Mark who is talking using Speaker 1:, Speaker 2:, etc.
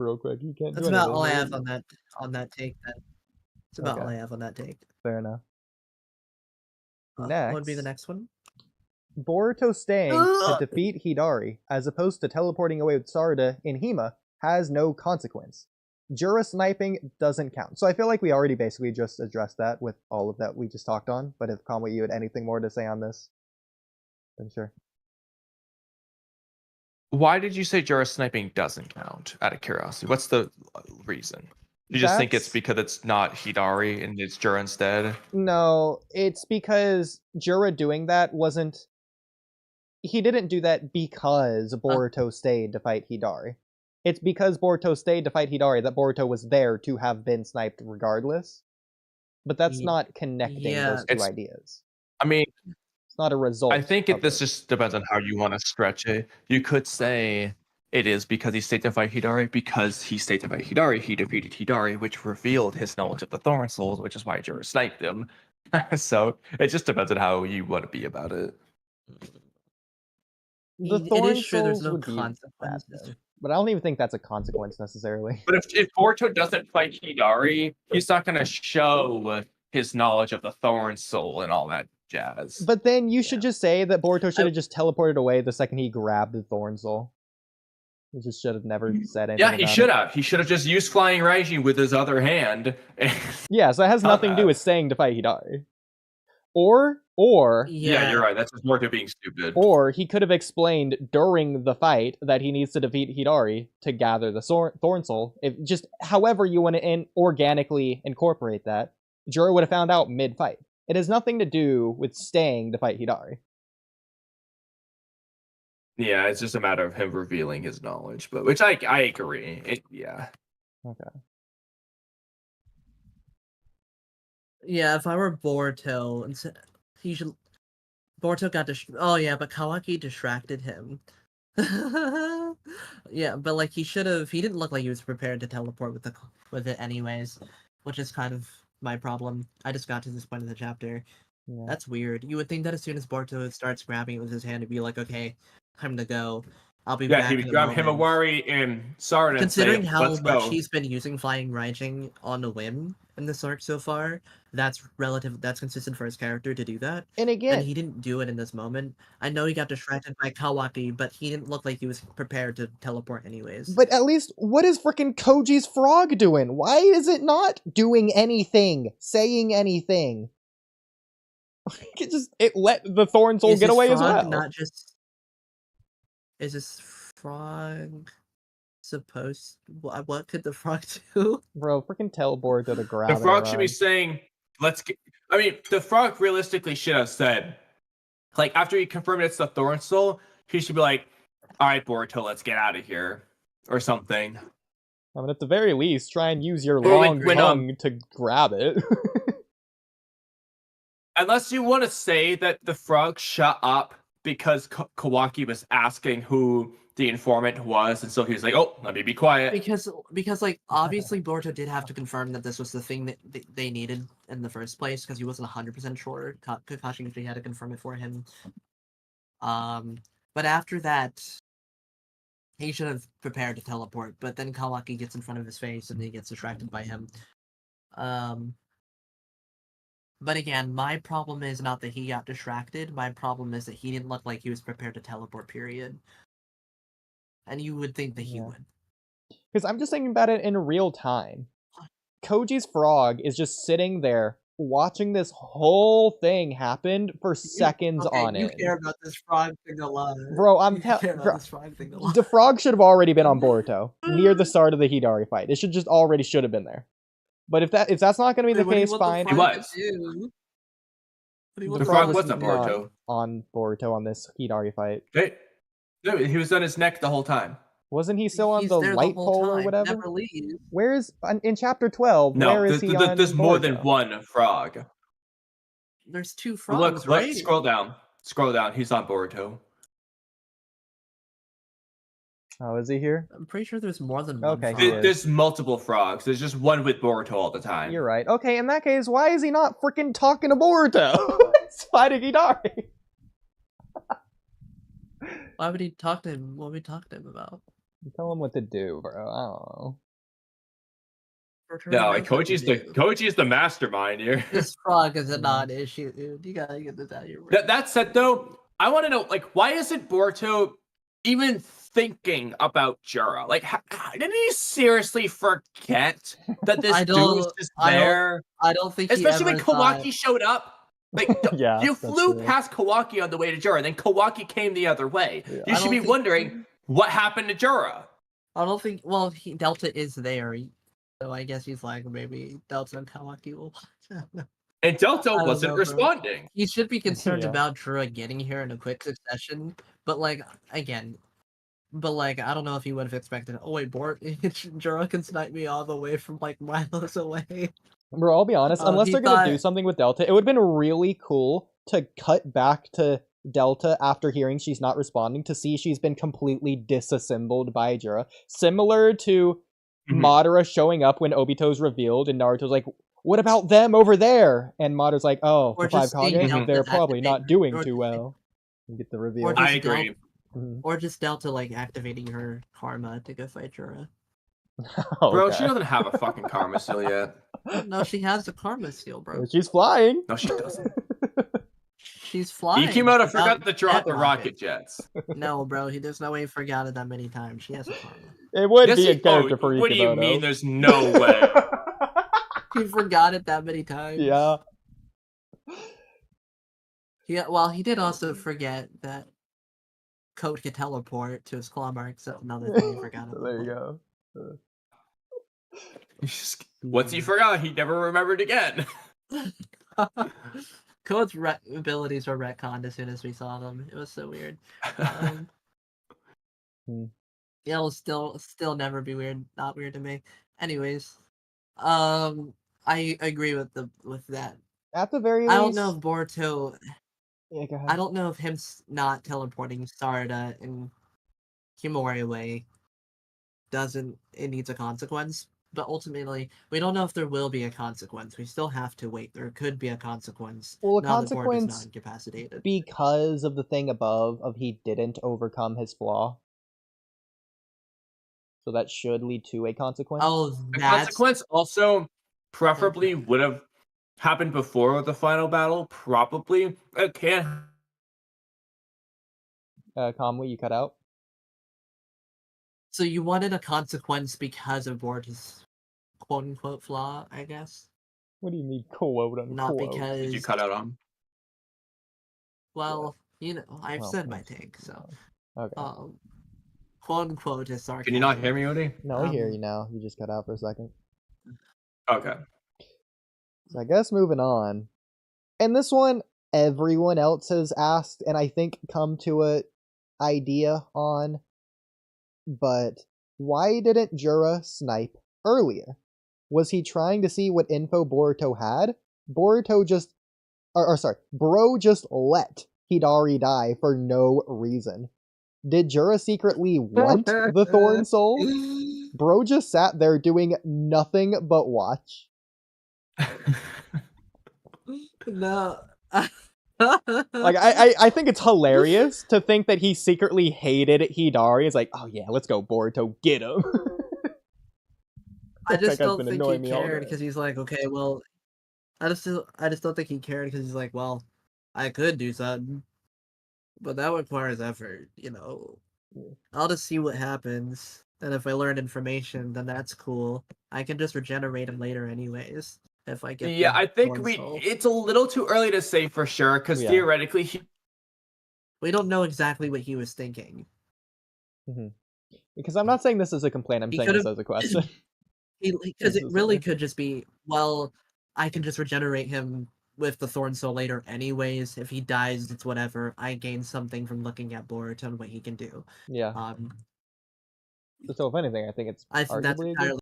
Speaker 1: real quick. You can't
Speaker 2: That's
Speaker 1: do
Speaker 2: about
Speaker 1: anything.
Speaker 2: all I have on that take. Then. That's about all I have on that take.
Speaker 1: Fair enough.
Speaker 2: Next, what would be the next one?
Speaker 1: Boruto staying to defeat Hidari, as opposed to teleporting away with Sarada in Hima, has no consequence. Jura sniping doesn't count. So I feel like we already basically just addressed that with all of that we just talked on. But if Kamui, you had anything more to say on this, then sure.
Speaker 3: Why did you say Jura sniping doesn't count? Out of curiosity, what's the reason? You just think it's because it's not Hidari and it's Jura instead?
Speaker 1: No, it's because Jura doing that wasn't... He didn't do that because Boruto stayed to fight Hidari. It's because Boruto stayed to fight Hidari that Boruto was there to have been sniped regardless. But that's not connecting those two ideas.
Speaker 3: I mean...
Speaker 1: It's not a result.
Speaker 3: I think this just depends on how you want to stretch it. You could say it is because he stayed to fight Hidari, because he stayed to fight Hidari, he defeated Hidari, which revealed his knowledge of the Thorn Souls, which is why Jura sniped him. So it just depends on how you want to be about it.
Speaker 1: The Thorn Souls would be bad, but I don't even think that's a consequence necessarily.
Speaker 3: But if Boruto doesn't fight Hidari, he's not going to show his knowledge of the Thorn Soul and all that jazz.
Speaker 1: But then you should just say that Boruto should have just teleported away the second he grabbed the Thorn Soul. He just should have never said anything.
Speaker 3: Yeah, he should have. He should have just used Flying Raijin with his other hand.
Speaker 1: Yeah, so that has nothing to do with staying to fight Hidari. Or
Speaker 3: yeah, you're right. That's just Boruto being stupid.
Speaker 1: Or he could have explained during the fight that he needs to defeat Hidari to gather the Thorn Soul. If just however you want to organically incorporate that, Jura would have found out mid-fight. It has nothing to do with staying to fight Hidari.
Speaker 3: Yeah, it's just a matter of him revealing his knowledge, but which I agree. Yeah.
Speaker 1: Okay.
Speaker 2: Yeah, if I were Boruto, he should. Boruto got oh yeah, but Kawaki distracted him. Yeah, but like he should have. He didn't look like he was prepared to teleport with it anyways, which is kind of my problem. I just got to this point of the chapter. Yeah. That's weird. You would think that as soon as Boruto starts grabbing it with his hand, it'd be like, okay, time to go. I'll be back.
Speaker 3: Yeah, he would grab him a worry and Sarada.
Speaker 2: Considering how much he's been using Flying Raijin on a whim in this arc so far, that's consistent for his character to do that.
Speaker 1: And again,
Speaker 2: he didn't do it in this moment. I know he got distracted by Kawaki, but he didn't look like he was prepared to teleport anyways.
Speaker 1: But at least, what is frickin' Koji's frog doing? Why is it not doing anything? Saying anything? It let the Thorn Soul get away as well.
Speaker 2: Not just... Is this frog supposed... What could the frog do?
Speaker 1: Bro, freaking tell Boruto to grab it.
Speaker 3: The frog should be saying, let's get... I mean, the frog realistically should have said, like, after he confirmed it's the Thorn Soul, he should be like, alright, Boruto, let's get out of here. Or something.
Speaker 1: I mean, at the very least, try and use your long tongue to grab it.
Speaker 3: Unless you want to say that the frog shut up because Kawaki was asking who the informant was, and so he was like, "Oh, let me be quiet."
Speaker 2: Because like obviously Boruto did have to confirm that this was the thing that they needed in the first place, because he wasn't 100% sure. Kakashi usually had to confirm it for him. But after that, he should have prepared to teleport. But then Kawaki gets in front of his face, and he gets distracted by him. But again, my problem is not that he got distracted. My problem is that he didn't look like he was prepared to teleport, period. And you would think that he would.
Speaker 1: Because I'm just thinking about it in real time. Koji's frog is just sitting there watching this whole thing happen for seconds on it.
Speaker 2: You care about this frog thing a lot.
Speaker 1: Bro, the frog should have already been on Boruto near the start of the Hidari fight. It should have been there. But if that's not going to be the case, fine.
Speaker 3: He was. The frog was on Boruto.
Speaker 1: On Boruto on this Hidari fight.
Speaker 3: No, he was on his neck the whole time.
Speaker 1: Wasn't he still on the light pole or whatever?
Speaker 2: Never leaves.
Speaker 1: Where is in chapter 12?
Speaker 3: No,
Speaker 1: where is he on
Speaker 3: there's more than
Speaker 1: Boruto?
Speaker 3: one frog.
Speaker 2: There's two frogs. Look,
Speaker 3: scroll down. Scroll down. He's on Boruto.
Speaker 1: Oh, is he here?
Speaker 2: I'm pretty sure there's more than one.
Speaker 1: Okay,
Speaker 3: there's multiple frogs. There's just one with Boruto all the time.
Speaker 1: You're right. Okay, in that case, why is he not freaking talking to Boruto? It's fighting Hidari.
Speaker 2: Why would he talk to him? What would he talk to him about?
Speaker 1: Tell him what to do, bro. I don't know.
Speaker 3: No, like Koji's the mastermind here.
Speaker 2: This frog is a non-issue, dude. You gotta get this out of your brain.
Speaker 3: That said, though, I want to know, like, why isn't Boruto even thinking about Jura? Like, didn't he seriously forget that this dude was just there?
Speaker 2: I don't think,
Speaker 3: especially when Kawaki showed up. Like,
Speaker 1: yeah,
Speaker 3: you flew past Kawaki on the way to Jura, then Kawaki came the other way.
Speaker 1: Yeah.
Speaker 3: You should be wondering what happened to Jura.
Speaker 2: I don't think. Well, Delta is there, so I guess he's like, maybe Delta and Kawaki will.
Speaker 3: And Delta wasn't responding.
Speaker 2: He should be concerned about Jura getting here in a quick succession, but like again, I don't know if he would have expected. Oh wait, Jura can snipe me all the way from like miles away.
Speaker 1: Bro, I'll be honest. Unless they're gonna do something with Delta, it would have been really cool to cut back to Delta after hearing she's not responding to see she's been completely disassembled by Jura, similar to Madara showing up when Obito's revealed, and Naruto's like, "What about them over there?" And Madara's like, "Oh, the 5 Kage, they're probably not doing too well." You get the reveal.
Speaker 3: I agree.
Speaker 2: Or just Delta like activating her karma to go fight Jura.
Speaker 3: Bro, she doesn't have a fucking karma seal yet.
Speaker 2: No, she has the karma seal, bro.
Speaker 1: She's flying.
Speaker 3: No, she doesn't.
Speaker 2: She's flying.
Speaker 3: Ikimoto forgot to drop the rocket jets.
Speaker 2: No, bro, there's no way he forgot it that many times. She has a karma.
Speaker 1: It would be a character for Ikimoto.
Speaker 3: What do you mean there's no way?
Speaker 2: He forgot it that many times.
Speaker 1: Yeah.
Speaker 2: Well, he did also forget that Code could teleport to his claw mark, so another thing he forgot about.
Speaker 1: There you go.
Speaker 3: Once he forgot, he never remembered again.
Speaker 2: Code's abilities were retconned as soon as we saw them. It was so weird. It'll still never be weird. Not weird to me. Anyways, I agree with that.
Speaker 1: At the very least,
Speaker 2: I don't know if Boruto.
Speaker 1: Yeah, go ahead.
Speaker 2: I don't know if him not teleporting Sarada and Himori away it needs a consequence. But ultimately, we don't know if there will be a consequence. We still have to wait. There could be a consequence.
Speaker 1: Well, a
Speaker 2: now consequence
Speaker 1: consequence
Speaker 2: that not incapacitated.
Speaker 1: Because of the thing above of he didn't overcome his flaw. So that should lead to a consequence.
Speaker 2: Oh,
Speaker 3: the consequence also preferably would have happened before the final battle. Probably it can.
Speaker 1: Kamui, you cut out.
Speaker 2: So you wanted a consequence because of Boruto's quote-unquote flaw, I guess?
Speaker 1: What do you mean quote-unquote?
Speaker 2: Not because...
Speaker 3: Did you cut out on?
Speaker 2: Well, I've said my take, so...
Speaker 1: Okay.
Speaker 2: Quote-unquote is sarcasm.
Speaker 3: Can you not hear me, Oodie?
Speaker 1: No, I hear you now. You just cut out for a second.
Speaker 3: Okay.
Speaker 1: So I guess moving on. And this one, everyone else has asked, and I think come to a idea on... But why didn't Jura snipe earlier? Was he trying to see what info Boruto had? Bro just let Hidari die for no reason. Did Jura secretly want the Thorn Soul? Bro just sat there doing nothing but watch.
Speaker 2: No.
Speaker 1: Like I think it's hilarious to think that he secretly hated Hidari. It's like, oh yeah, let's go Boruto, get him.
Speaker 2: I just don't think he cared because he's like, okay, well, I just don't think he cared because he's like, well, I could do something, but that requires effort, I'll just see what happens, and if I learn information, then that's cool. I can just regenerate him later anyways. If I get
Speaker 3: I think it's a little too early to say for sure because theoretically
Speaker 2: we don't know exactly what he was thinking.
Speaker 1: Because I'm not saying this is a complaint, I'm saying this as a question.
Speaker 2: Because it really could just be, well, I can just regenerate him with the Thorn Soul later anyways. If he dies, it's whatever. I gain something from looking at Boruto and what he can do.
Speaker 1: Yeah. So if anything, I think it's
Speaker 2: I think that's entirely